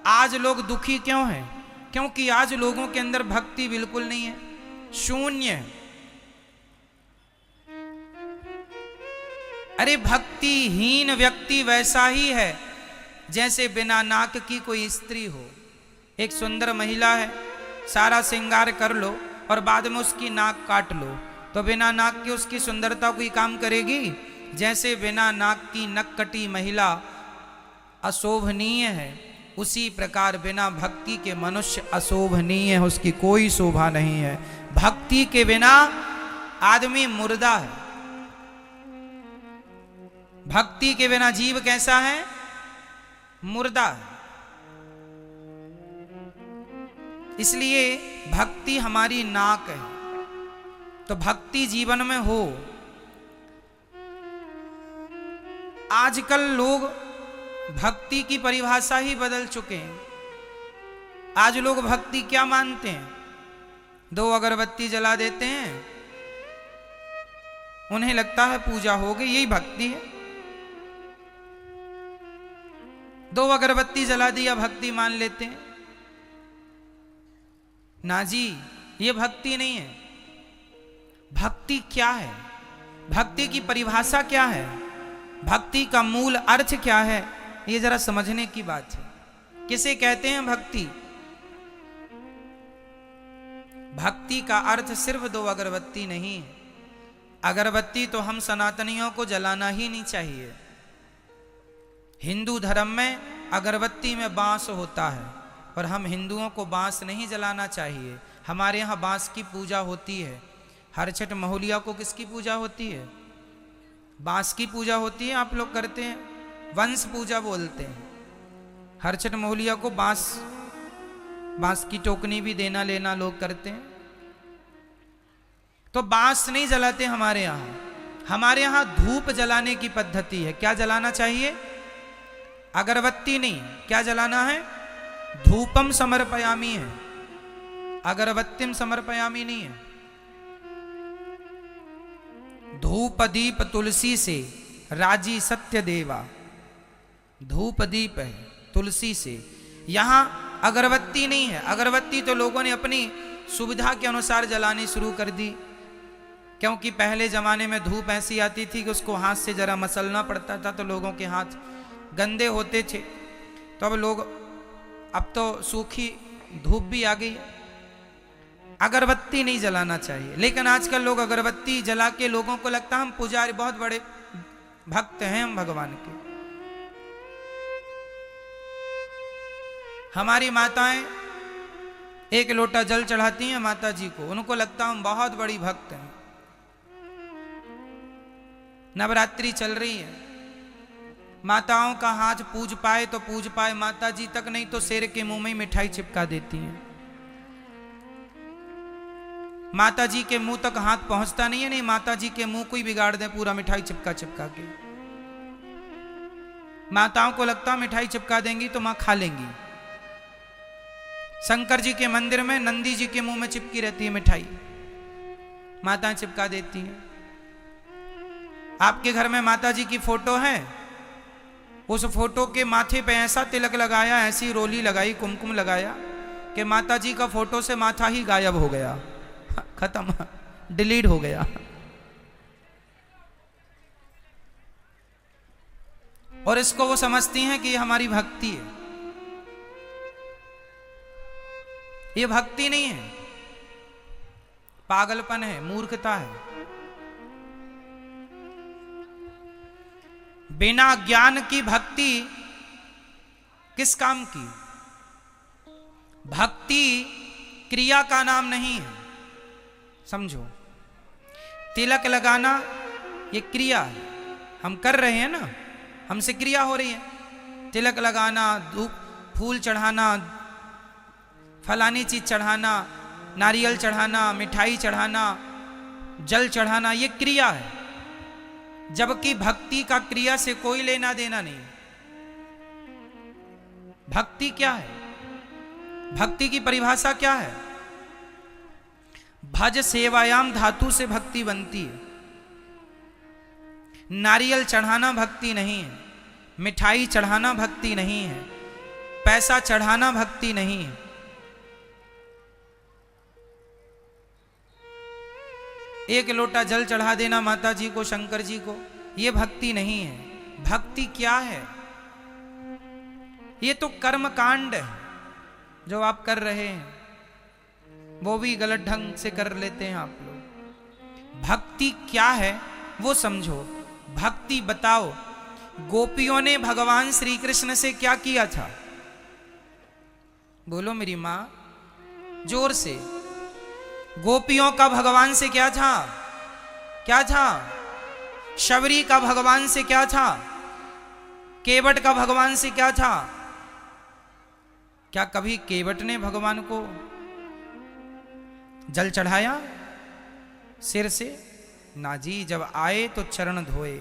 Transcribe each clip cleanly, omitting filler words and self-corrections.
आज लोग दुखी क्यों हैं? क्योंकि आज लोगों के अंदर भक्ति बिल्कुल नहीं है, शून्य है। अरे भक्तिहीन व्यक्ति वैसा ही है जैसे बिना नाक की कोई स्त्री हो। एक सुंदर महिला है, सारा श्रृंगार कर लो और बाद में उसकी नाक काट लो, तो बिना नाक के उसकी सुंदरता कोई काम करेगी? जैसे बिना नाक की नक कटी महिला अशोभनीय है, उसी प्रकार बिना भक्ति के मनुष्य अशोभनीय है, उसकी कोई शोभा नहीं है। भक्ति के बिना आदमी मुर्दा है। भक्ति के बिना जीव कैसा है? मुर्दा है। इसलिए भक्ति हमारी नाक है। तो भक्ति जीवन में हो। आजकल लोग भक्ति की परिभाषा ही बदल चुके हैं। आज लोग भक्ति क्या मानते हैं? 2 अगरबत्ती जला देते हैं, उन्हें लगता है पूजा हो गई, यही भक्ति है। 2 अगरबत्ती जला दिया, भक्ति मान लेते हैं। ना जी, ये भक्ति नहीं है। भक्ति क्या है? भक्ति की परिभाषा क्या है? भक्ति का मूल अर्थ क्या है? ये जरा समझने की बात है। किसे कहते हैं भक्ति? भक्ति का अर्थ सिर्फ 2 अगरबत्ती नहीं है। अगरबत्ती तो हम सनातनियों को जलाना ही नहीं चाहिए। हिंदू धर्म में अगरबत्ती में बांस होता है और हम हिंदुओं को बांस नहीं जलाना चाहिए। हमारे यहाँ बांस की पूजा होती है। हर छठ महुलिया को किसकी पूजा होती है? बांस की पूजा होती है। आप लोग करते हैं, वंश पूजा बोलते हैं। हर छठ महुलिया को बांस की टोकनी भी देना लेना लोग करते हैं। तो बांस नहीं जलाते हमारे यहाँ। हमारे यहाँ धूप जलाने की पद्धति है। क्या जलाना चाहिए? अगरबत्ती नहीं। क्या जलाना है? धूपम समर्पयामी है, अगरबत्तिम समर्पयामी नहीं है। धूप दीप तुलसी से राजी सत्य देवा। धूप दीप है तुलसी से। यहां अगरबत्ती नहीं है। अगरबत्ती तो लोगों ने अपनी सुविधा के अनुसार जलानी शुरू कर दी, क्योंकि पहले जमाने में धूप ऐसी आती थी कि उसको हाथ से जरा मसलना पड़ता था, तो लोगों के हाथ गंदे होते थे। तो अब तो सूखी धूप भी आ गई। अगरबत्ती नहीं जलाना चाहिए। लेकिन आजकल लोग अगरबत्ती जला के लोगों को लगता है हम पुजारी, बहुत बड़े भक्त हैं हम भगवान के। हमारी माताएं 1 लोटा जल चढ़ाती हैं माता जी को, उनको लगता हम बहुत बड़ी भक्त हैं। नवरात्रि चल रही है, माताओं का हाथ पूज पाए तो पूज पाए, माता जी तक नहीं तो शेर के मुंह में मिठाई चिपका देती हैं। माता जी के मुंह तक हाथ पहुंचता नहीं है, नहीं माता जी के मुंह को ही बिगाड़ दे पूरा मिठाई चिपका चिपका के। माताओं को लगता मिठाई चिपका देंगी तो मां खा लेंगी। शंकर जी के मंदिर में नंदी जी के मुंह में चिपकी रहती है मिठाई, माताएं चिपका देती हैं। आपके घर में माता जी की फोटो है, उस फोटो के माथे पे ऐसा तिलक लगाया, ऐसी रोली लगाई, कुमकुम लगाया कि माता जी का फोटो से माथा ही गायब हो गया, खत्म, डिलीट हो गया। और इसको वो समझती हैं कि ये हमारी भक्ति है। ये भक्ति नहीं है, पागलपन है, मूर्खता है। बिना ज्ञान की भक्ति किस काम की? भक्ति क्रिया का नाम नहीं है, समझो। तिलक लगाना ये क्रिया है, हम कर रहे हैं ना, हमसे क्रिया हो रही है। तिलक लगाना, धूप फूल चढ़ाना, फलानी चीज चढ़ाना, नारियल चढ़ाना, मिठाई चढ़ाना, जल चढ़ाना, ये क्रिया है। जबकि भक्ति का क्रिया से कोई लेना देना नहीं। भक्ति क्या है? भक्ति की परिभाषा क्या है? भज सेवायाम धातु से भक्ति बनती है। नारियल चढ़ाना भक्ति नहीं है, मिठाई चढ़ाना भक्ति नहीं है। पैसा चढ़ाना भक्ति नहीं है। एक लोटा जल चढ़ा देना माता जी को, शंकर जी को, यह भक्ति नहीं है। भक्ति क्या है? ये तो कर्म कांड है जो आप कर रहे हैं, वो भी गलत ढंग से कर लेते हैं आप लोग। भक्ति क्या है वो समझो। भक्ति बताओ, गोपियों ने भगवान श्री कृष्ण से क्या किया था? बोलो मेरी मां, जोर से। गोपियों का भगवान से क्या था? क्या था? शबरी का भगवान से क्या था? केवट का भगवान से क्या था? क्या कभी केवट ने भगवान को जल चढ़ाया सिर से? ना जी, जब आए तो चरण धोए।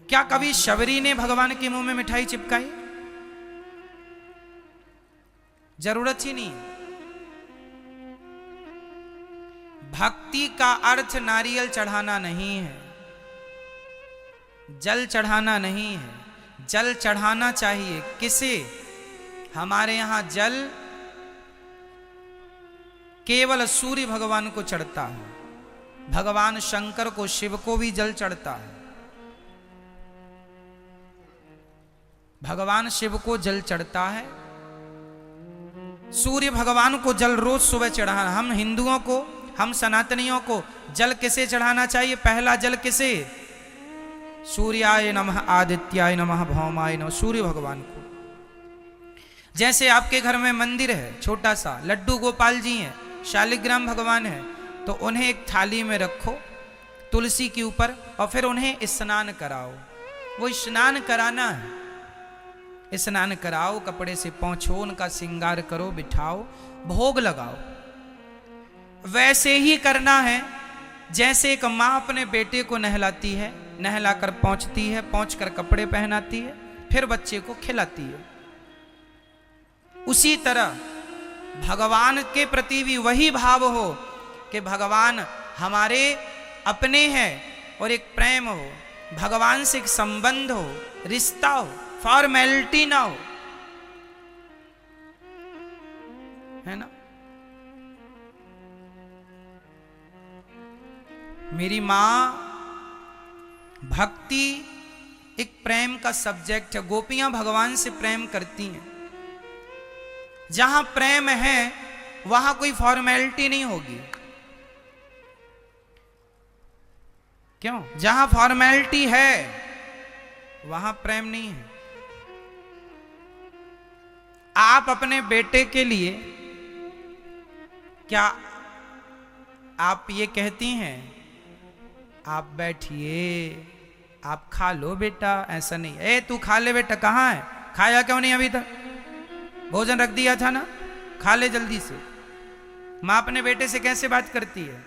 क्या कभी शबरी ने भगवान के मुंह में मिठाई चिपकाई? जरूरत ही नहीं। भक्ति का अर्थ नारियल चढ़ाना नहीं है, जल चढ़ाना नहीं है। जल चढ़ाना चाहिए किसे? हमारे यहां जल केवल सूर्य भगवान को चढ़ता है, भगवान शंकर को, शिव को भी जल चढ़ता है। भगवान शिव को जल चढ़ता है, सूर्य भगवान को जल रोज सुबह चढ़ाना। हम हिंदुओं को, हम सनातनियों को जल किसे चढ़ाना चाहिए? पहला जल किसे? सूर्याय नमः, आदित्याय नमः, भौमाय नमः, सूर्य भगवान को। जैसे आपके घर में मंदिर है छोटा सा, लड्डू गोपाल जी हैं, शालिग्राम भगवान है, तो उन्हें एक थाली में रखो तुलसी के ऊपर और फिर उन्हें स्नान कराओ। वो स्नान कराना है, स्नान कराओ, कपड़े से पोंछो, उनका श्रृंगार करो, बिठाओ, भोग लगाओ। वैसे ही करना है जैसे एक माँ अपने बेटे को नहलाती है, नहलाकर पोंछती है, पोंछकर कपड़े पहनाती है, फिर बच्चे को खिलाती है। उसी तरह भगवान के प्रति भी वही भाव हो कि भगवान हमारे अपने हैं और एक प्रेम हो, भगवान से एक संबंध हो, रिश्ता हो, फॉर्मेलिटी ना हो, है ना। मेरी मां, भक्ति एक प्रेम का सब्जेक्ट है। गोपियां भगवान से प्रेम करती हैं। जहां प्रेम है वहां कोई फॉर्मेलिटी नहीं होगी। क्यों? जहां फॉर्मेलिटी है वहां प्रेम नहीं है। आप अपने बेटे के लिए क्या आप ये कहती हैं, आप बैठिए, आप खा लो बेटा? ऐसा नहीं। ए तू खा ले बेटा, कहाँ है? खाया क्यों नहीं अभी तक? भोजन रख दिया था ना, खा ले जल्दी से। मां अपने बेटे से कैसे बात करती है?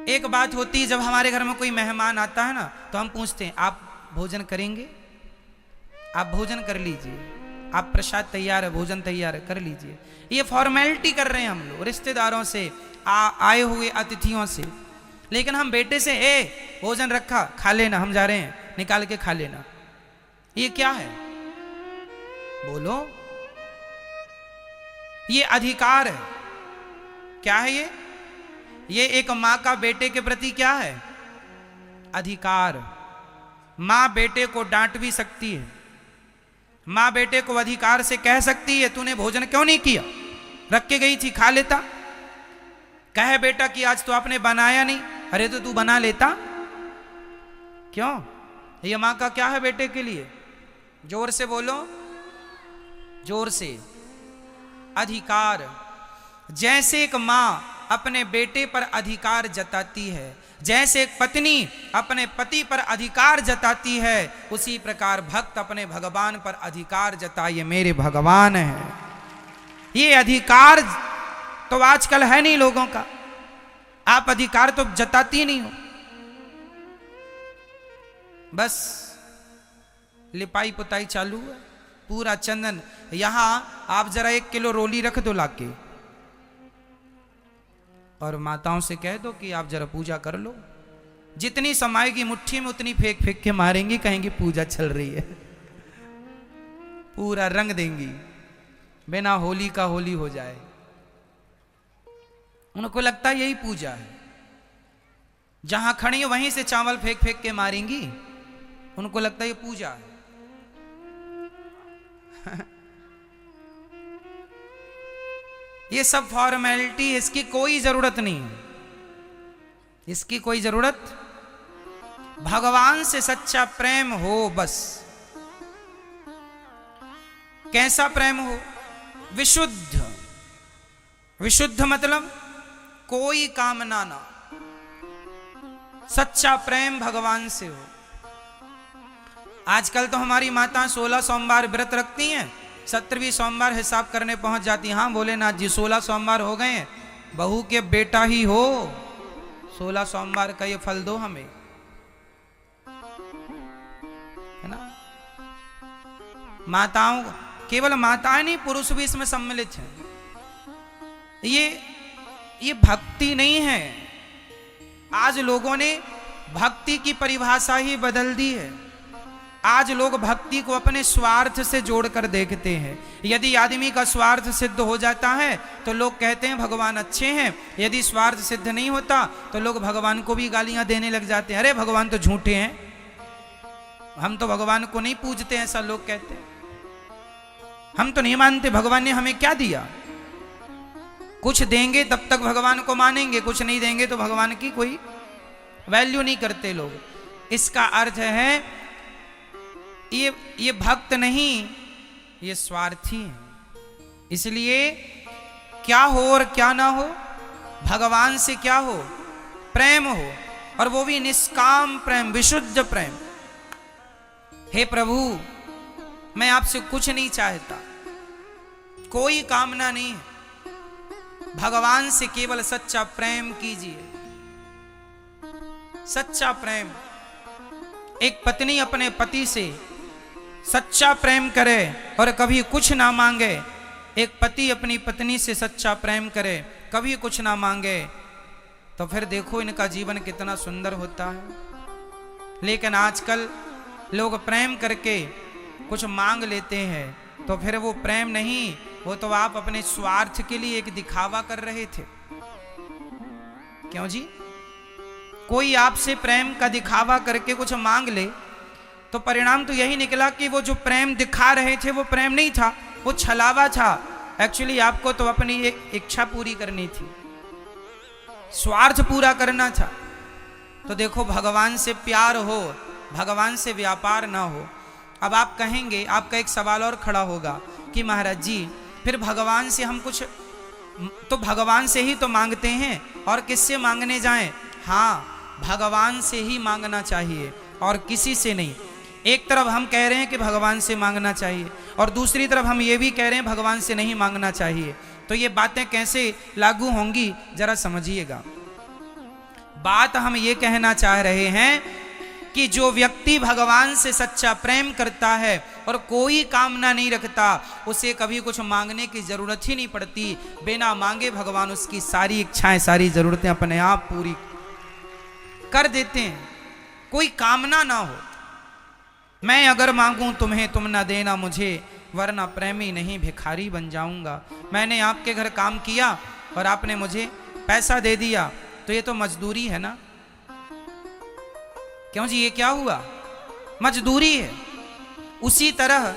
एक बात होती है, जब हमारे घर में कोई मेहमान आता है ना, तो हम पूछते हैं आप भोजन करेंगे? आप भोजन कर लीजिए, आप प्रसाद तैयार है, भोजन तैयार है, कर लीजिए। ये फॉर्मेलिटी कर रहे हैं हम लोग रिश्तेदारों से, आए हुए अतिथियों से। लेकिन हम बेटे से, ए भोजन रखा, खा लेना, हम जा रहे हैं, निकाल के खा लेना। ये क्या है? बोलो। ये अधिकार है। क्या है ये? ये एक मां का बेटे के प्रति क्या है? अधिकार। मां बेटे को डांट भी सकती है, मां बेटे को अधिकार से कह सकती है तूने भोजन क्यों नहीं किया, रख के गई थी, खा लेता। कहे बेटा कि आज तो आपने बनाया नहीं, अरे तो तू बना लेता। क्यों? ये मां का क्या है बेटे के लिए? जोर से बोलो, जोर से। अधिकार। जैसे एक मां अपने बेटे पर अधिकार जताती है, जैसे एक पत्नी अपने पति पर अधिकार जताती है, उसी प्रकार भक्त अपने भगवान पर अधिकार जताइए। मेरे भगवान है। ये अधिकार तो आजकल है नहीं लोगों का। आप अधिकार तो जताती नहीं हो, बस लिपाई पुताई चालू है, पूरा चंदन। यहां आप जरा 1 किलो रोली रख दो लाके और माताओं से कह दो कि आप जरा पूजा कर लो। जितनी समाएगी मुट्ठी में उतनी फेंक फेंक के मारेंगी, कहेंगी पूजा चल रही है। पूरा रंग देंगी, बिना होली का होली हो जाए। उनको लगता है यही पूजा है। जहां खड़ी वहीं से चावल फेंक फेंक के मारेंगी, उनको लगता है ये पूजा है। ये सब फॉर्मेलिटी, इसकी कोई जरूरत नहीं है, इसकी कोई जरूरत। भगवान से सच्चा प्रेम हो बस। कैसा प्रेम हो? विशुद्ध। विशुद्ध मतलब कोई कामना ना, सच्चा प्रेम भगवान से हो। आजकल तो हमारी माता 16 सोमवार व्रत रखती हैं, 17वीं सोमवार हिसाब करने पहुंच जाती। हाँ भोलेनाथ जी 16 सोमवार हो गए हैं, बहू के बेटा ही हो, 16 सोमवार का ये फल दो हमें, है ना। माताओं, केवल माताएं नहीं, पुरुष भी इसमें सम्मिलित हैं। ये भक्ति नहीं है। आज लोगों ने भक्ति की परिभाषा ही बदल दी है। आज लोग भक्ति को अपने स्वार्थ से जोड़कर देखते हैं। यदि आदमी का स्वार्थ सिद्ध हो जाता है तो लोग कहते हैं भगवान अच्छे हैं, यदि स्वार्थ सिद्ध नहीं होता तो लोग भगवान को भी गालियां देने लग जाते हैं। अरे भगवान तो झूठे हैं, हम तो भगवान को नहीं पूजते, ऐसा लोग कहते हैं। हम तो नहीं मानते, भगवान ने हमें क्या दिया। कुछ देंगे तब तक भगवान को मानेंगे, कुछ नहीं देंगे तो भगवान की कोई वैल्यू नहीं करते लोग। इसका अर्थ है ये भक्त नहीं, ये स्वार्थी है। इसलिए क्या हो और क्या ना हो, भगवान से क्या हो? प्रेम हो, और वो भी निष्काम प्रेम, विशुद्ध प्रेम। हे प्रभु, मैं आपसे कुछ नहीं चाहता, कोई कामना नहीं है, भगवान से केवल सच्चा प्रेम कीजिए। सच्चा प्रेम। एक पत्नी अपने पति से सच्चा प्रेम करे और कभी कुछ ना मांगे, एक पति अपनी पत्नी से सच्चा प्रेम करे, कभी कुछ ना मांगे, तो फिर देखो इनका जीवन कितना सुंदर होता है। लेकिन आजकल लोग प्रेम करके कुछ मांग लेते हैं, तो फिर वो प्रेम नहीं, वो तो आप अपने स्वार्थ के लिए एक दिखावा कर रहे थे। क्यों जी? कोई आपसे प्रेम का दिखावा करके कुछ मांग ले तो परिणाम तो यही निकला कि वो जो प्रेम दिखा रहे थे वो प्रेम नहीं था, वो छलावा था। एक्चुअली आपको तो अपनी एक इच्छा पूरी करनी थी, स्वार्थ पूरा करना था। तो देखो, भगवान से प्यार हो, भगवान से व्यापार ना हो। अब आप कहेंगे, आपका एक सवाल और खड़ा होगा कि महाराज जी फिर भगवान से हम कुछ तो भगवान से ही तो मांगते हैं, और किससे मांगने जाएं? हाँ, भगवान से ही मांगना चाहिए और किसी से नहीं। एक तरफ हम कह रहे हैं कि भगवान से मांगना चाहिए, और दूसरी तरफ हम ये भी कह रहे हैं भगवान से नहीं मांगना चाहिए। तो ये बातें कैसे लागू होंगी, जरा समझिएगा। बात हम ये कहना चाह रहे हैं कि जो व्यक्ति भगवान से सच्चा प्रेम करता है और कोई कामना नहीं रखता, उसे कभी कुछ मांगने की जरूरत ही नहीं पड़ती। बिना मांगे भगवान उसकी सारी इच्छाएं, सारी जरूरतें अपने आप पूरी कर देते हैं, कोई कामना ना हो। मैं अगर मांगूं तुम्हें, तुम ना देना मुझे, वरना प्रेमी नहीं भिखारी बन जाऊंगा। मैंने आपके घर काम किया और आपने मुझे पैसा दे दिया, तो ये तो मजदूरी है ना। क्यों जी, ये क्या हुआ? मजदूरी है। उसी तरह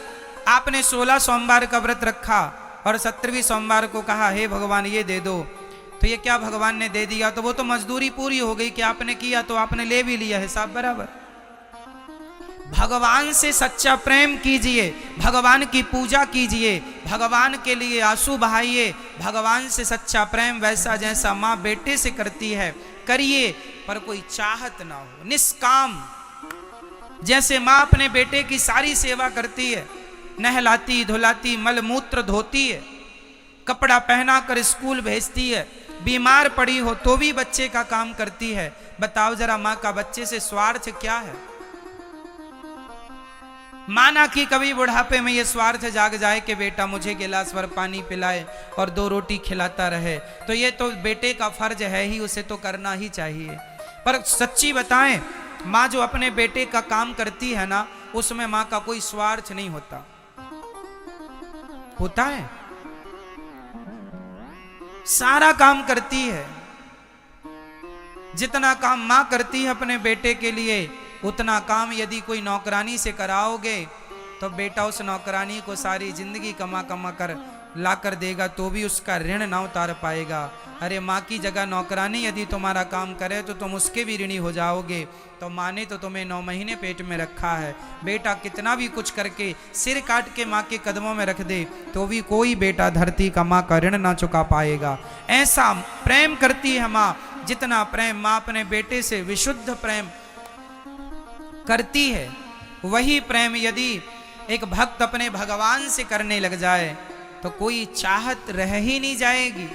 आपने 16 सोमवार का व्रत रखा और 17वीं सोमवार को कहा हे भगवान ये दे दो, तो ये क्या भगवान ने दे दिया, तो वो तो मजदूरी पूरी हो गई कि आपने किया तो आपने ले भी लिया, हिसाब बराबर। भगवान से सच्चा प्रेम कीजिए, भगवान की पूजा कीजिए, भगवान के लिए आंसू बहाइए। भगवान से सच्चा प्रेम वैसा जैसा माँ बेटे से करती है करिए, पर कोई चाहत ना हो, निष्काम। जैसे माँ अपने बेटे की सारी सेवा करती है, नहलाती धुलाती, मल मूत्र धोती है, कपड़ा पहना कर स्कूल भेजती है, बीमार पड़ी हो तो भी बच्चे का काम करती है। बताओ जरा, माँ का बच्चे से स्वार्थ क्या है? माना कि कभी बुढ़ापे में ये स्वार्थ जाग जाए कि बेटा मुझे गिलास भर पानी पिलाए और 2 रोटी खिलाता रहे, तो ये तो बेटे का फर्ज है ही, उसे तो करना ही चाहिए। पर सच्ची बताएं, माँ जो अपने बेटे का काम करती है ना, उसमें माँ का कोई स्वार्थ नहीं होता। होता है? सारा काम करती है। जितना काम मां करती है अपने बेटे के लिए, उतना काम यदि कोई नौकरानी से कराओगे तो बेटा उस नौकरानी को सारी जिंदगी कमा कमा कर ला कर देगा तो भी उसका ऋण ना उतार पाएगा। अरे माँ की जगह नौकरानी यदि तुम्हारा काम करे तो तुम उसके भी ऋणी हो जाओगे। तो माँ ने तो तुम्हें 9 महीने पेट में रखा है। बेटा कितना भी कुछ करके सिर काट के माँ के कदमों में रख दे तो भी कोई बेटा धरती का माँ का ऋण ना चुका पाएगा। ऐसा प्रेम करती है माँ, जितना प्रेम माँ अपने बेटे से विशुद्ध प्रेम करती है, वही प्रेम यदि एक भक्त अपने भगवान से करने लग जाए तो कोई चाहत रह ही नहीं जाएगी।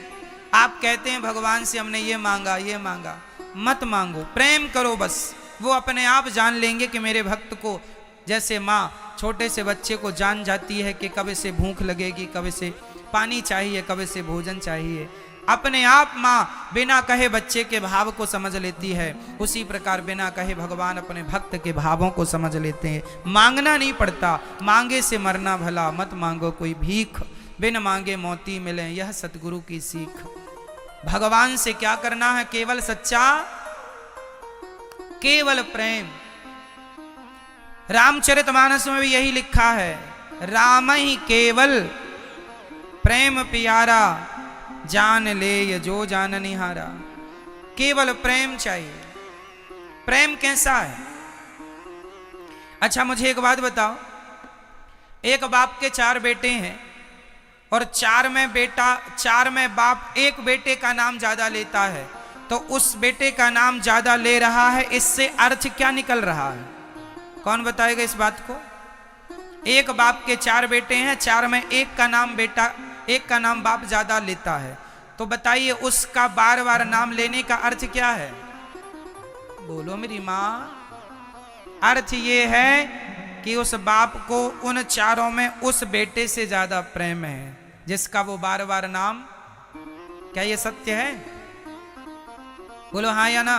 आप कहते हैं भगवान से हमने ये मांगा ये मांगा, मत मांगो, प्रेम करो बस। वो अपने आप जान लेंगे कि मेरे भक्त को, जैसे माँ छोटे से बच्चे को जान जाती है कि कब से भूख लगेगी, कब से पानी चाहिए, कब से भोजन चाहिए, अपने आप माँ बिना कहे बच्चे के भाव को समझ लेती है। उसी प्रकार बिना कहे भगवान अपने भक्त के भावों को समझ लेते हैं। मांगना नहीं पड़ता, मांगे से मरना भला, मत मांगो कोई भीख, बिन मांगे मोती मिले, यह सतगुरु की सीख। भगवान से क्या करना है? केवल सच्चा, केवल प्रेम। रामचरितमानस में भी यही लिखा है, राम ही केवल प्रेम प्यारा, जान ले ये जो जान निहारा। केवल प्रेम चाहिए। प्रेम कैसा है? अच्छा मुझे एक बात बताओ, एक बाप के 4 बेटे हैं और 4 में बाप एक बेटे का नाम ज्यादा लेता है, तो उस बेटे का नाम ज्यादा ले रहा है, इससे अर्थ क्या निकल रहा है? कौन बताएगा इस बात को? एक बाप के 4 बेटे हैं, 4 में एक का नाम बाप ज्यादा लेता है, तो बताइए उसका बार बार नाम लेने का अर्थ क्या है? बोलो मेरी मां। अर्थ ये है कि उस बाप को उन 4 में उस बेटे से ज्यादा प्रेम है जिसका वो बार बार नाम। क्या ये सत्य है? बोलो हाँ या ना।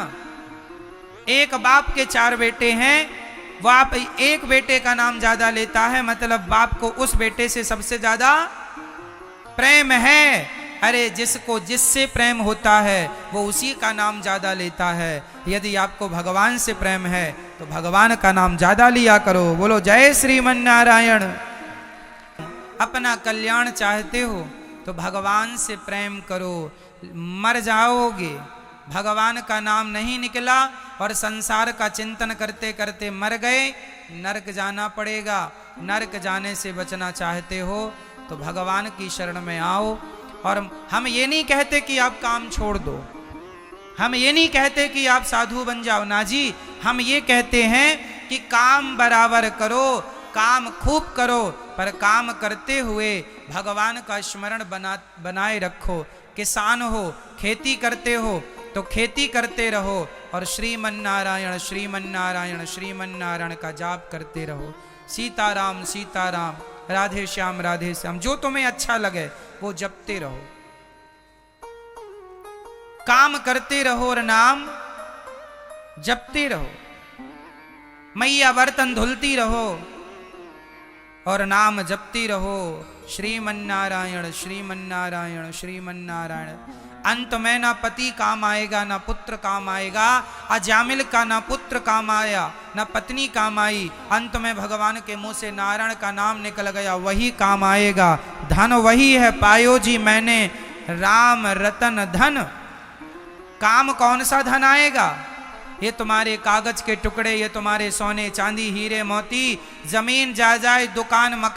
एक बाप के 4 बेटे हैं, बाप एक बेटे का नाम ज्यादा लेता है, मतलब बाप को उस बेटे से सबसे ज्यादा प्रेम है। अरे जिसको जिससे प्रेम होता है वो उसी का नाम ज्यादा लेता है। यदि आपको भगवान से प्रेम है तो भगवान का नाम ज्यादा लिया करो। बोलो जय श्रीमन नारायण। अपना कल्याण चाहते हो तो भगवान से प्रेम करो, मर जाओगे। भगवान का नाम नहीं निकला और संसार का चिंतन करते करते मर गए, नरक जाना पड़ेगा। नरक जाने से बचना चाहते हो तो भगवान की शरण में आओ। और हम ये नहीं कहते कि आप काम छोड़ दो, हम ये नहीं कहते कि आप साधु बन जाओ, ना जी। हम ये कहते हैं कि काम बराबर करो, काम खूब करो, पर काम करते हुए भगवान का स्मरण बनाए रखो। किसान हो, खेती करते हो तो खेती करते रहो और श्रीमन नारायण श्रीमन नारायण श्रीमन नारायण का जाप करते रहो। सीताराम सीताराम, राधे श्याम राधे श्याम, जो तुम्हें अच्छा लगे वो जपते रहो। काम करते रहो और नाम जपते रहो। मैया बर्तन धुलती रहो और नाम जपती रहो। श्रीमन नारायण श्रीमन नारायण श्रीमन नारायण। अंत में ना पति काम आएगा, ना पुत्र काम आएगा। अजामिल का ना पुत्र काम आया, ना पत्नी काम आई। अंत में भगवान के मुंह से नारायण का नाम निकल गया, वही काम आएगा। धन वही है पायो जी मैंने, राम रतन धन। काम कौन सा धन आएगा? ये तुम्हारे कागज के टुकड़े, ये तुम्हारे सोने चांदी हीरे मोती, जमीन जायदाद दुकान मकान